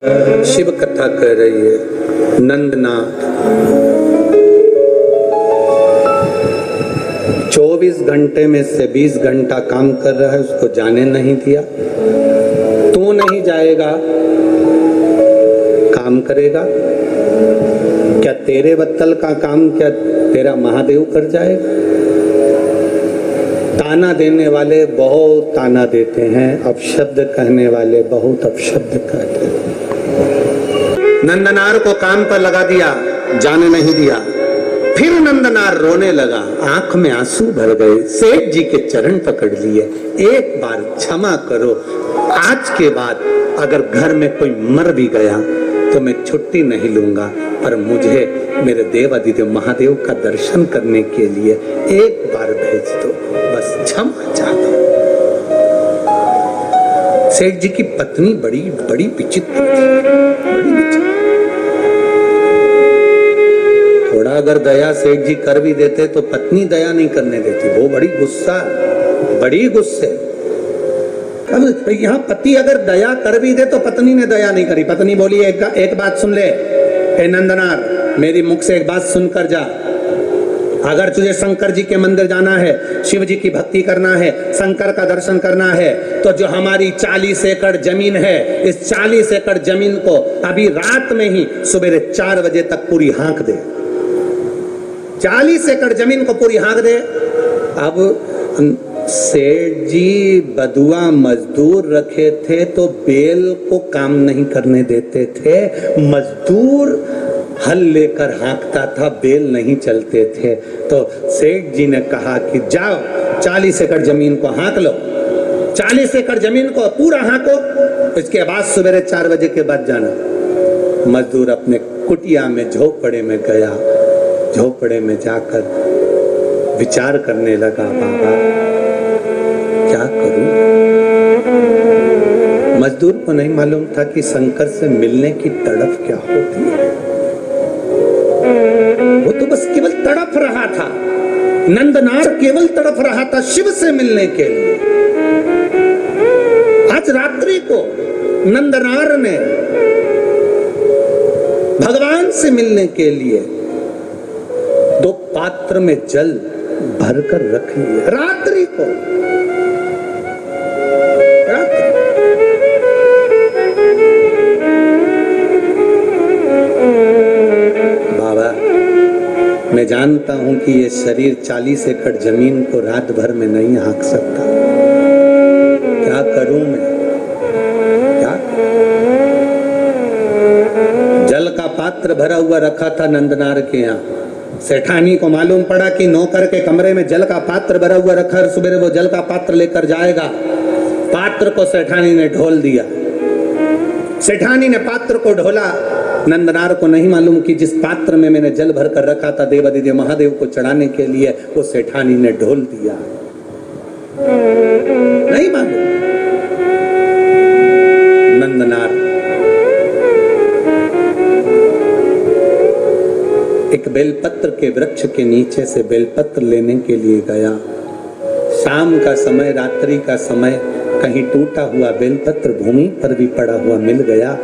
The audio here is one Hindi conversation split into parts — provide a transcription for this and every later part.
शिव कथा कह रही है। नंदनाथ 24 घंटे में से 20 घंटा काम कर रहा है, उसको जाने नहीं दिया। तू नहीं जाएगा, काम करेगा क्या? तेरे बत्तल का काम क्या तेरा महादेव कर जाएगा? ताना देने वाले बहुत ताना देते हैं, अपशब्द कहने वाले बहुत अपशब्द कहते हैं। नंदनार को काम पर लगा दिया, जाने नहीं दिया। फिर नंदनार रोने लगा, आंख में आंसू भर गए। सेठ जी के चरण पकड़ लिए, एक बार क्षमा करो, आज के बाद अगर घर में कोई मर भी गया तो मैं छुट्टी नहीं लूंगा, पर मुझे मेरे देवादिदेव महादेव का दर्शन करने के लिए एक बार भेज दो, बस क्षमा चाहता हूं। सेठ जी की पत्नी बड़ी बड़ी विचित्र थी, थोड़ा अगर दया सेठ जी कर भी देते तो पत्नी दया नहीं करने देती, वो बड़ी गुस्से। अब यहाँ पति अगर दया कर भी दे तो पत्नी ने दया नहीं करी। पत्नी बोली एक बात सुन ले, ए नंदनार, मेरी मुख से एक बात सुनकर जा। अगर तुझे शंकर जी के मंदिर जाना है, शिव जी की भक्ति करना है, शंकर का दर्शन करना है, तो जो हमारी 40 एकड़ जमीन है, इस 40 एकड़ जमीन को अभी रात में ही सवेरे 4 बजे तक पूरी हाँक दे। 40 एकड़ जमीन को पूरी हाँक दे। अब सेठ जी बदुआ मजदूर रखे थे तो बेल को काम नहीं करने देते थे। मजदूर हल लेकर हाँकता था, बेल नहीं चलते थे। तो सेठ जी ने कहा कि जाओ 40 एकड़ जमीन को हाँक लो, 40 एकड़ जमीन को पूरा हाँको, इसके बाद सवेरे 4 बजे के बाद जाना। मजदूर अपने कुटिया में झोपड़े में गया, झोपड़े में जाकर विचार करने लगा, बाबा क्या करूं? मजदूर को नहीं मालूम था कि शंकर से मिलने की तड़प क्या होती है। वो तो बस केवल तड़प रहा था, नंदनार केवल तड़प रहा था शिव से मिलने के लिए। आज रात्रि को नंदनार ने भगवान से मिलने के लिए 2 पात्र में जल भरकर रख लिए। रात्रि को बाबा, मैं जानता हूं कि ये शरीर 40 एकड़ जमीन को रात भर में नहीं हाँक सकता। क्या करूं मैं? क्या? जल का पात्र भरा हुआ रखा था नंदनार के यहाँ। सेठानी को मालूम पड़ा कि नौकर के कमरे में जल का पात्र भरा हुआ रखा है, सुबह वो जल का पात्र लेकर जाएगा। पात्र को सेठानी ने ढोल दिया। सेठानी ने पात्र को ढोला। नंदनार को नहीं मालूम कि जिस पात्र में मैंने जल भर कर रखा था देवादिदेव महादेव को चढ़ाने के लिए, वो सेठानी ने ढोल दिया। नहीं मालूम। नंदनार एक बेलपत्र के वृक्ष के नीचे से बेलपत्र लेने के लिए गया। शाम का समय, रात्रि का समय, कहीं टूटा हुआ बेलपत्र भूमि पर भी पड़ा हुआ मिल गया।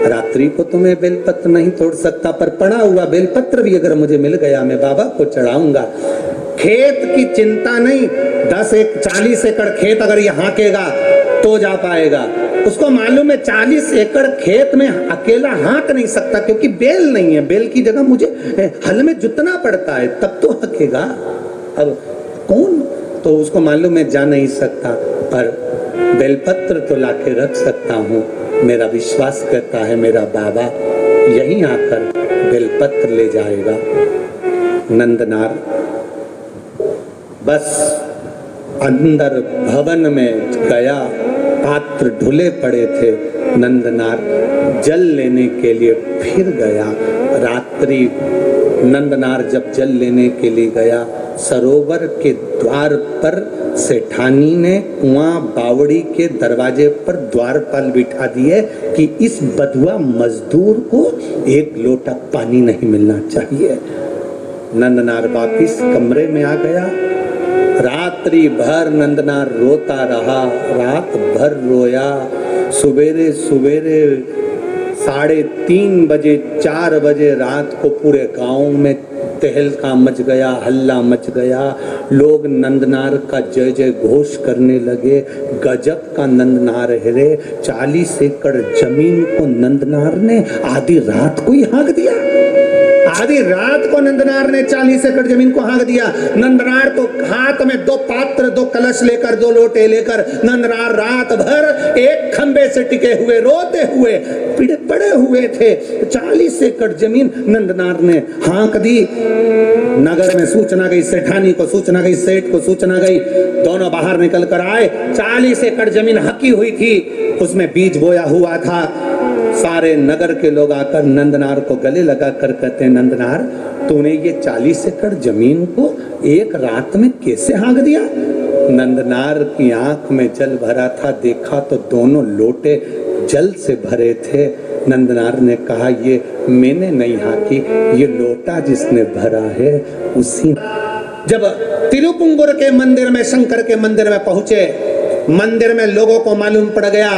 रात्रि को तो मैं बेलपत्र नहीं तोड़ सकता, पर पड़ा हुआ बेलपत्र भी अगर मुझे मिल गया, मैं बाबा को चढ़ाऊंगा। खेत की चिंता नहीं, 40 एकड़ खेत अगर ये हाँकेगा तो जा पाएगा। उसको मालूम है 40 एकड़ खेत में अकेला हाँक नहीं सकता, क्योंकि बेल नहीं है। बेल की जगह मुझे हल में जुतना पड़ता है, तब तो हाँकेगा। अब कौन? तो उसको मालूम है जा नहीं सकता, पर बेलपत्र तो लाके रख सकता हूँ। मेरा विश्वास करता है मेरा बाबा यहीं आकर बेलपत्र ले जाएगा। नंदनार बस अंदर भवन में गया, पात्र ढुले पड़े थे। नंदनार जल लेने के लिए फिर गया। रात्रि नंदनार जब जल लेने के लिए गया, सरोवर के द्वार पर सेठानी ने कुआं बावड़ी के दरवाजे पर द्वारपाल बिठा दिए कि इस बधुआ मजदूर को 1 लोटा पानी नहीं मिलना चाहिए। नंदनार वापिस कमरे में आ गया। रात्रि भर नंदनार रोता रहा, रात भर रोया। सुबेरे सुबेरे 3:30 बजे 4 बजे रात को पूरे गांव में तहलका मच गया, हल्ला मच गया। लोग नंदनार का जय जय घोष करने लगे। गजब का नंदनार है रे। 40 एकड़ जमीन को नंदनार ने आधी रात को ही हाँक दिया। आधी रात को नंदनार ने 40 एकड़ जमीन को हाँक दिया। नंदनार तो हाथ में 2 पात्र, 2 कलश लेकर, 2 लोटे लेकर नंदनार रात भर एक खंबे से टिके हुए रोते हुए पड़े हुए थे। 40 एकड़ जमीन नंदनार ने हाँक दी। नगर में सूचना गई, सेठानी को सूचना गई, सेठ को सूचना गई। दोनों बाहर निकल कर आए। 40 एकड़ जमीन हकी हुई थी, उसमें बीज बोया हुआ था। सारे नगर के लोग आकर नंदनार को गले लगा कर कहते हैं, नंदनार तूने ये 40 एकड़ जमीन को एक रात में कैसे हाँक दिया? नंदनार की आंख में जल भरा था। देखा तो दोनों लोटे जल से भरे थे। नंदनार ने कहा, ये मैंने नहीं हाँकी, ये लोटा जिसने भरा है उसी। जब तिरुपुंगुर के मंदिर में, शंकर के मंदिर में पहुंचे, मंदिर में लोगों को मालूम पड़ गया,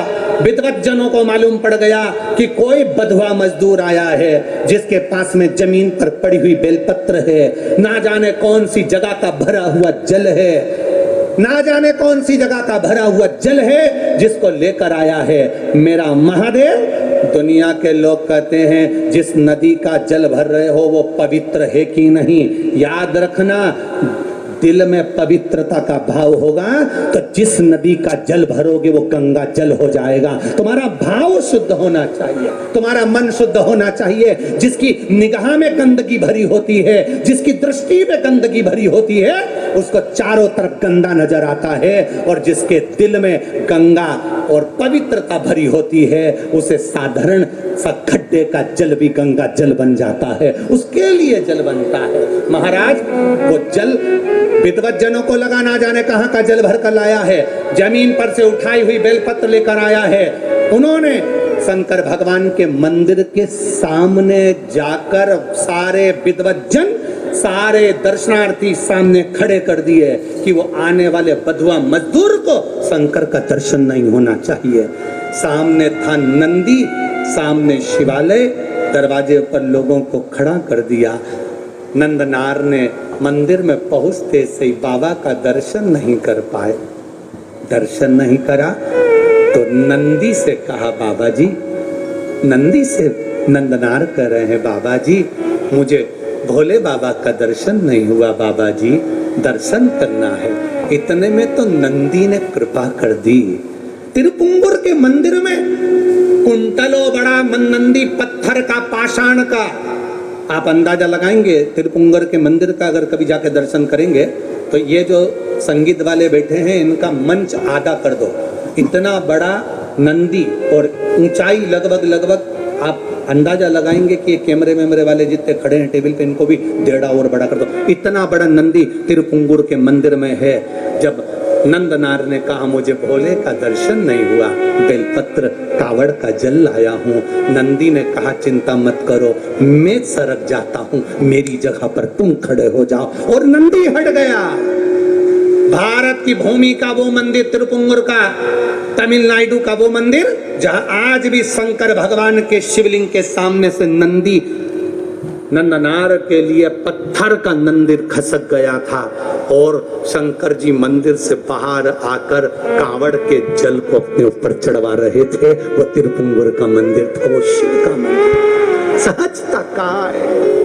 विद्वत जनों को मालूम पड़ गया कि कोई बधवा मजदूर आया है जिसके पास में जमीन पर पड़ी हुई बेलपत्र है। ना जाने कौन सी जगह का भरा हुआ जल है, ना जाने कौन सी जगह का भरा हुआ जल है जिसको लेकर आया है मेरा महादेव। दुनिया के लोग कहते हैं जिस नदी का जल भर रहे हो वो पवित्र है कि नहीं। याद रखना, दिल में पवित्रता का भाव होगा तो जिस नदी का जल भरोगे वो गंगा जल हो जाएगा। तुम्हारा भाव शुद्ध होना चाहिए, तुम्हारा मन शुद्ध होना चाहिए। जिसकी निगाह में गंदगी भरी होती है, जिसकी दृष्टि में गंदगी भरी होती है, उसको चारों तरफ गंदा नजर आता है। और जिसके दिल में गंगा और पवित्रता भरी होती है, उसे साधारण सा खड्डे का जल भी गंगा जल बन जाता है, उसके लिए जल बनता है। महाराज वो जल विद्वत जनों को लगा ना जाने कहां का जल भर कर लाया है। जमीन पर से उठाई हुई बेलपत्र लेकर आया है। उन्होंने शंकर भगवान के मंदिर के सामने जाकर सारे विद्वत जन, सारे दर्शनार्थी सामने खड़े कर दिए कि वो आने वाले बधुआ मजदूर को शंकर का दर्शन नहीं होना चाहिए। सामने था नंदी, सामने शिवालय, दरवाजे पर लोगों को खड़ा कर दिया। नंदनार ने मंदिर में पहुंचते से बाबा का दर्शन नहीं कर पाए। दर्शन नहीं करा तो नंदी से कहा, बाबा जी, नंदी से नंदनार कह रहे हैं, बाबा जी मुझे भोले बाबा का दर्शन नहीं हुआ, बाबा जी दर्शन करना है। इतने में तो नंदी ने कृपा कर दी। तिरुपुंगुर के मंदिर में कुंतलों बड़ा नंदी, पत्थर का, पाषाण का। आप अंदाजा लगाएंगे तिरुपुंगुर के मंदिर का, अगर कभी जाके दर्शन करेंगे तो ये जो संगीत वाले बैठे हैं इनका मंच आधा कर दो। इतना बड़ा नंदी और ऊंचाई लगभग आप अंदाजा लगाएंगे कि कैमरे मेमरे वाले जितने खड़े हैं टेबल पे, इनको भी 1.5 और बड़ा कर दो। इतना बड़ा नंदी तिरुपुंगुर के मंदिर में है। जब नंदनार ने कहा, मुझे भोले का दर्शन नहीं हुआ, बेलपत्र कावड़ का जल लाया हूँ। नंदी ने कहा, चिंता मत करो, मैं सरक जाता हूँ, मेरी जगह पर तुम खड़े हो जाओ। और नंदी हट गया। भारत की भूमि का वो मंदिर तिरुपुंगुर का, तमिलनाडु का वो मंदिर जहां आज भी शंकर भगवान के शिवलिंग के सामने से नंदी, नंदनार के लिए पत्थर का मंदिर खसक गया था। और शंकर जी मंदिर से बाहर आकर कावड़ के जल को अपने ऊपर चढ़वा रहे थे। वो तिरुपुंगुर का मंदिर था, वो शिव का मंदिर। सहजता का है।